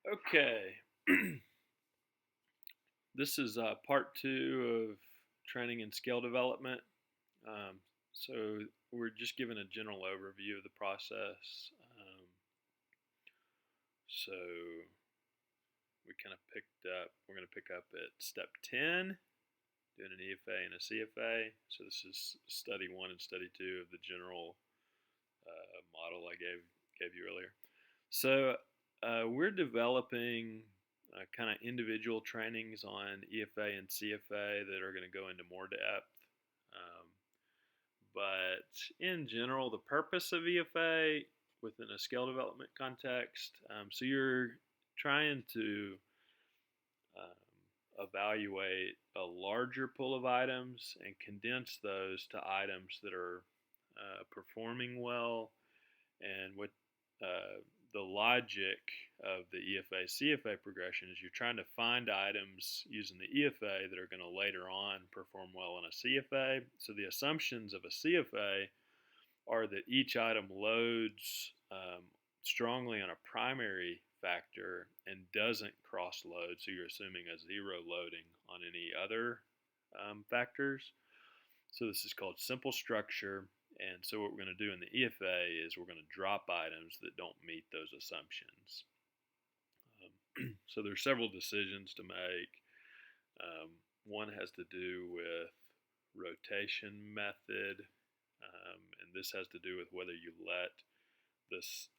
Okay, this is part two of training and skill development. So we're just giving a general overview of the process. So we kind of we're going to pick up at step 10, doing an EFA and a CFA. So this is study one and study two of the general model I gave you earlier. So we're developing kind of individual trainings on EFA and CFA that are going to go into more depth. Um, but in general, the purpose of EFA within a skill development context, so you're trying to evaluate a larger pool of items and condense those to items that are performing well and what the logic of the EFA CFA progression is you're trying to find items using the EFA that are going to later on perform well in a CFA. So the assumptions of a CFA are that each item loads strongly on a primary factor and doesn't cross load. So you're assuming a zero loading on any other factors. So this is called simple structure. And so what we're going to do in the EFA is we're going to drop items that don't meet those assumptions. So there's several decisions to make. One has to do with rotation method, and this has to do with whether you let this,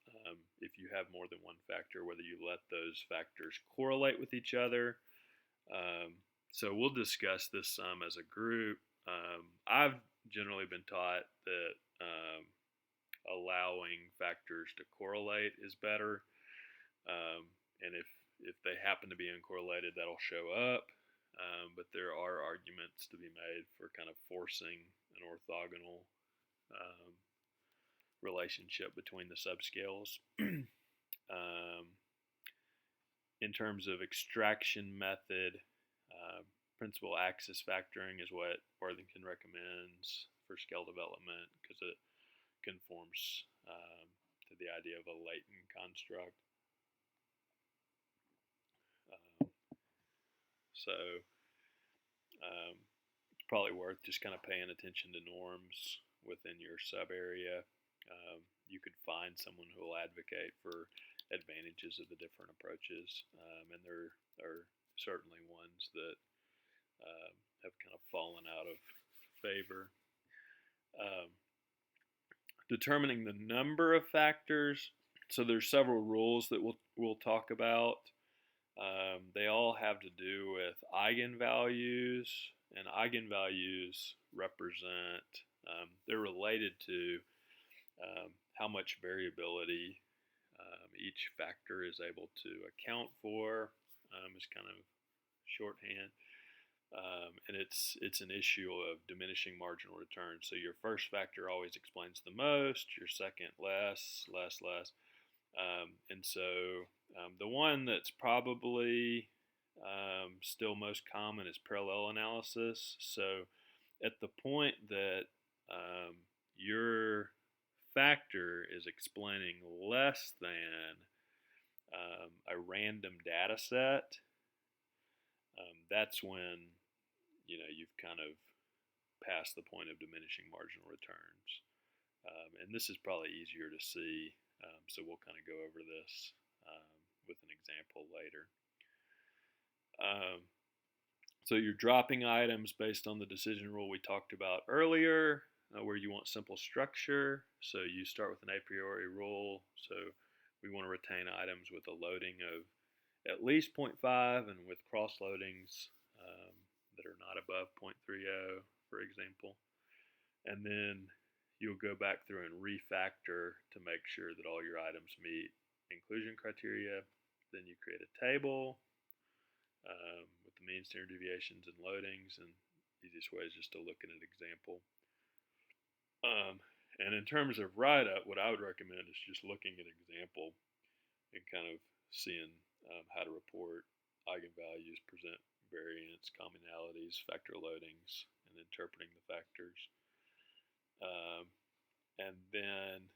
if you have more than one factor, whether you let those factors correlate with each other. So we'll discuss this some as a group. I've generally been taught that allowing factors to correlate is better, and if they happen to be uncorrelated, that'll show up. But there are arguments to be made for kind of forcing an orthogonal um, relationship between the subscales. um, in terms of extraction method, principal axis factoring is what Worthington recommends for scale development because it conforms to the idea of a latent construct. Um, so it's probably worth just kind of paying attention to norms within your sub area. You could find someone who will advocate for advantages of the different approaches, and there are certainly ones that have kind of fallen out of favor. Um, Determining the number of factors. So there's several rules that we'll talk about. They all have to do with eigenvalues, and eigenvalues represent, they're related to how much variability each factor is able to account for, is kind of shorthand. And it's an issue of diminishing marginal return. So your first factor always explains the most, your second less, less, less. And so the one that's probably still most common is parallel analysis. So at the point that your factor is explaining less than a random data set, that's when you've kind of passed the point of diminishing marginal returns. And this is probably easier to see, so we'll kind of go over this with an example later. So you're dropping items based on the decision rule we talked about earlier, where you want simple structure. So you start with an a priori rule. So we want to retain items with a loading of at least 0.5 and with cross loadings that are not above 0.30, for example. And then you'll go back through and refactor to make sure that all your items meet inclusion criteria. Then you create a table with the mean, standard deviations, and loadings. And the easiest way is just to look at an example. And in terms of write-up, what I would recommend is just looking at an example and kind of seeing how to report eigenvalues, present variance, commonalities, factor loadings, and interpreting the factors. And then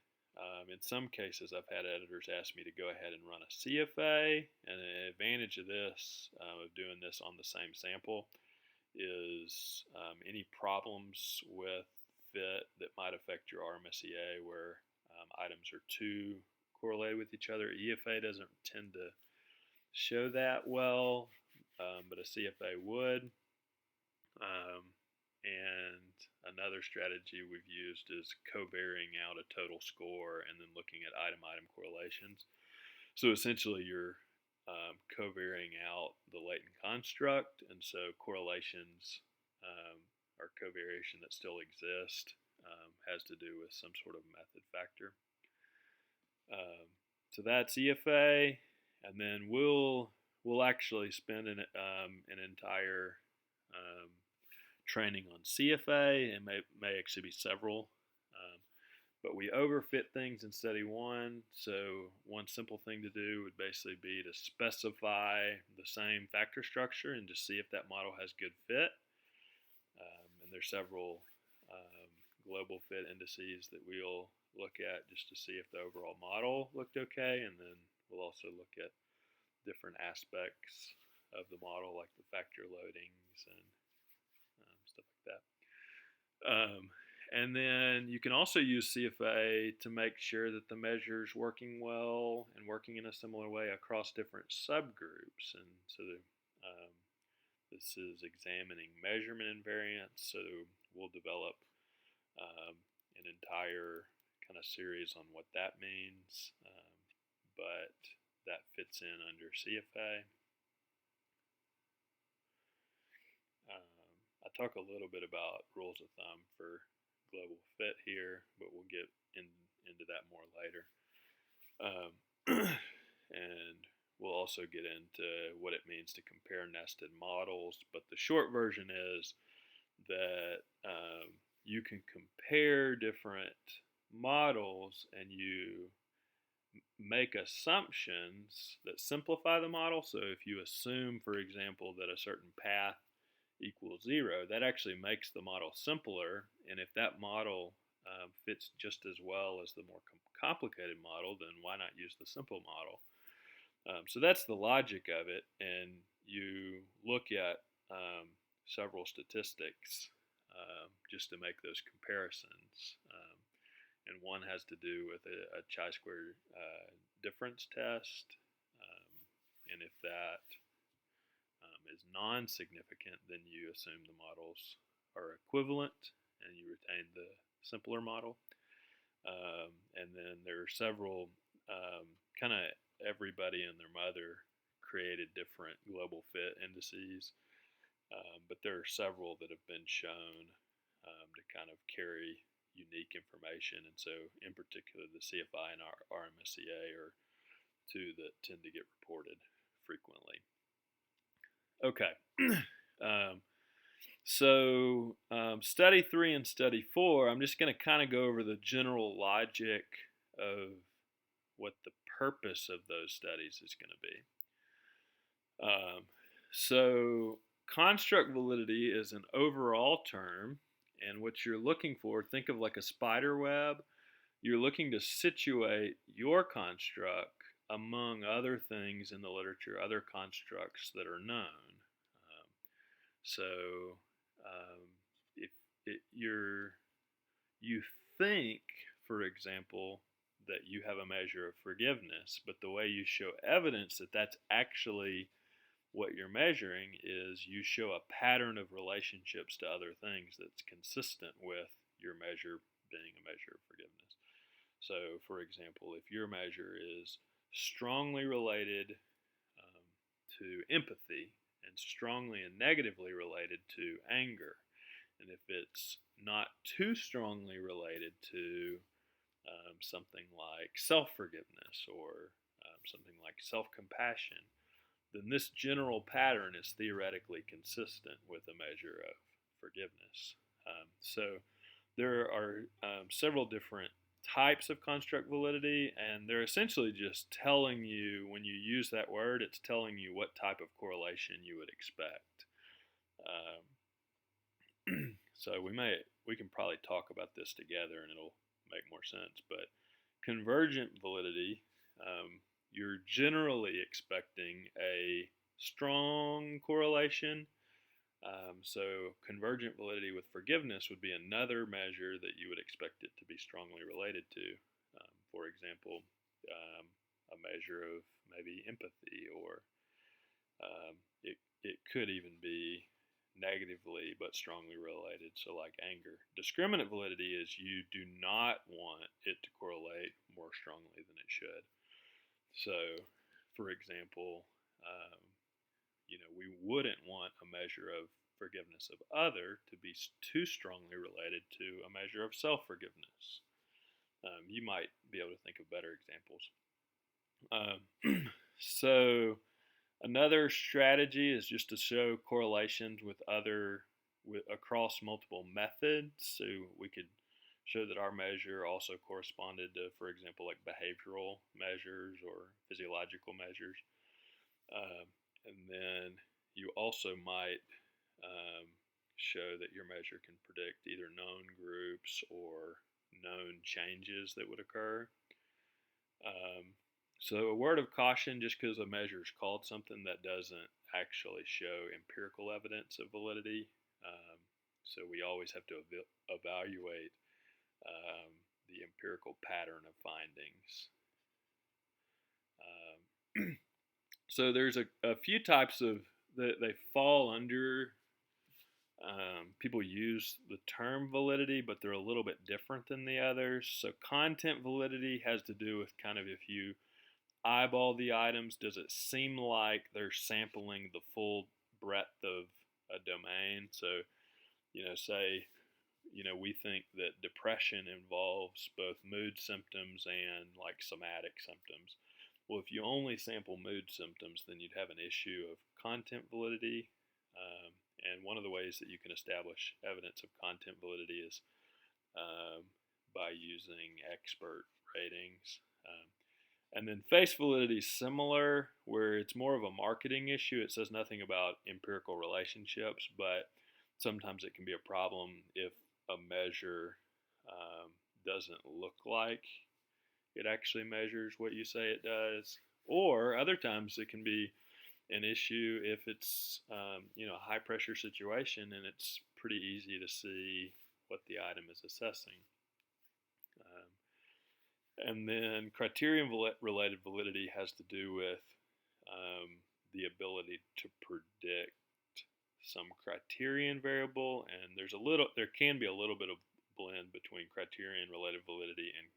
In some cases, I've had editors ask me to go ahead and run a CFA, and an advantage of this, of doing this on the same sample, is any problems with fit that might affect your RMSEA where items are too correlated with each other. EFA doesn't tend to show that well, but a CFA would. And another strategy we've used is covariating out a total score and then looking at item-item correlations. So essentially you're covariating out the latent construct, and so correlations or covariation that still exist has to do with some sort of method factor. So that's EFA, and then we'll actually spend an entire training on CFA, and may actually be several. But we overfit things in study one, so one simple thing to do would basically be to specify the same factor structure and just see if that model has good fit. And there's several global fit indices that we'll look at just to see if the overall model looked okay, and then we'll also look at different aspects of the model like the factor loadings and stuff like that. And then you can also use CFA to make sure that the measure is working well and working in a similar way across different subgroups. And so this is examining measurement invariance. So we'll develop an entire kind of series on what that means, but that fits in under CFA. I talk a little bit about rules of thumb for global fit here, but we'll get into that more later. And we'll also get into what it means to compare nested models. But the short version is that you can compare different models and you make assumptions that simplify the model. So if you assume, for example, that a certain path equals 0, that actually makes the model simpler. And if that model fits just as well as the more complicated model, then why not use the simple model? So that's the logic of it. And you look at several statistics just to make those comparisons. And one has to do with a chi-square difference test. And if that is non-significant, then you assume the models are equivalent and you retain the simpler model. And then there are several, kind of everybody and their mother created different global fit indices, but there are several that have been shown to kind of carry unique information. And so in particular the CFI and RMSEA are two that tend to get reported frequently. Okay, so study 3 and study 4, I'm just going to kind of go over the general logic of what the purpose of those studies is going to be. So construct validity is an overall term, and what you're looking for, think of like a spider web. You're looking to situate your construct among other things in the literature, other constructs that are known. So if you think, for example, that you have a measure of forgiveness, but the way you show evidence that that's actually what you're measuring is you show a pattern of relationships to other things that's consistent with your measure being a measure of forgiveness. So, for example, if your measure is strongly related to empathy and strongly and negatively related to anger, and if it's not too strongly related to something like self-forgiveness or something like self-compassion, then this general pattern is theoretically consistent with a measure of forgiveness. So there are several different types of construct validity, and they're essentially just telling you, when you use that word, it's telling you what type of correlation you would expect. So we can probably talk about this together and it'll make more sense, but convergent validity, you're generally expecting a strong correlation. So convergent validity with forgiveness would be another measure that you would expect it to be strongly related to. For example, a measure of maybe empathy, or it could even be negatively but strongly related, so like anger. Discriminant validity is you do not want it to correlate more strongly than it should. So, for example, we wouldn't want a measure of forgiveness of other to be too strongly related to a measure of self-forgiveness. You might be able to think of better examples. So another strategy is just to show correlations with across multiple methods. So we could show that our measure also corresponded to, for example, like behavioral measures or physiological measures. And then you also might show that your measure can predict either known groups or known changes that would occur. So a word of caution, just because a measure is called something, that doesn't actually show empirical evidence of validity. So we always have to evaluate the empirical pattern of findings. So there's a few types of, they fall under, people use the term validity, but they're a little bit different than the others. So content validity has to do with kind of, if you eyeball the items, does it seem like they're sampling the full breadth of a domain? So, say, we think that depression involves both mood symptoms and like somatic symptoms. Well, if you only sample mood symptoms, then you'd have an issue of content validity. And one of the ways that you can establish evidence of content validity is by using expert ratings. And then face validity is similar, where it's more of a marketing issue. It says nothing about empirical relationships, but sometimes it can be a problem if a measure doesn't look like it actually measures what you say it does. Or other times it can be an issue if it's a high pressure situation and it's pretty easy to see what the item is assessing. And then criterion related validity has to do with the ability to predict some criterion variable, and there can be a little bit of blend between criterion related validity and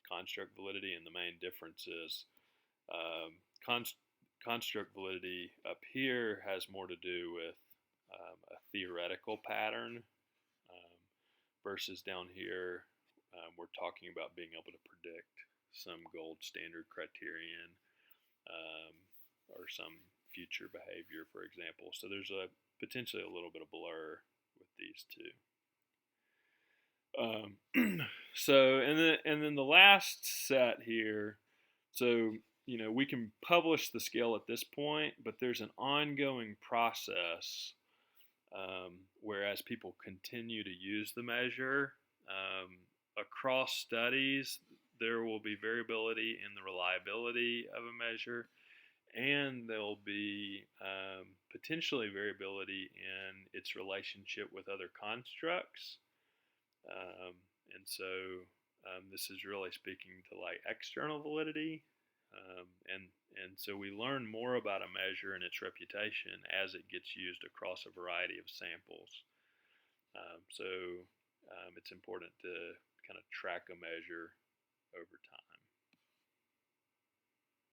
construct validity, and the main difference is construct validity up here has more to do with a theoretical pattern, versus down here we're talking about being able to predict some gold standard criterion or some future behavior, for example. So there's potentially a little bit of blur with these two. So and then the last set here. So we can publish the scale at this point, but there's an ongoing process. Whereas people continue to use the measure across studies, there will be variability in the reliability of a measure, and there'll be potentially variability in its relationship with other constructs. And so this is really speaking to like external validity. And so we learn more about a measure and its reputation as it gets used across a variety of samples. So it's important to kind of track a measure over time.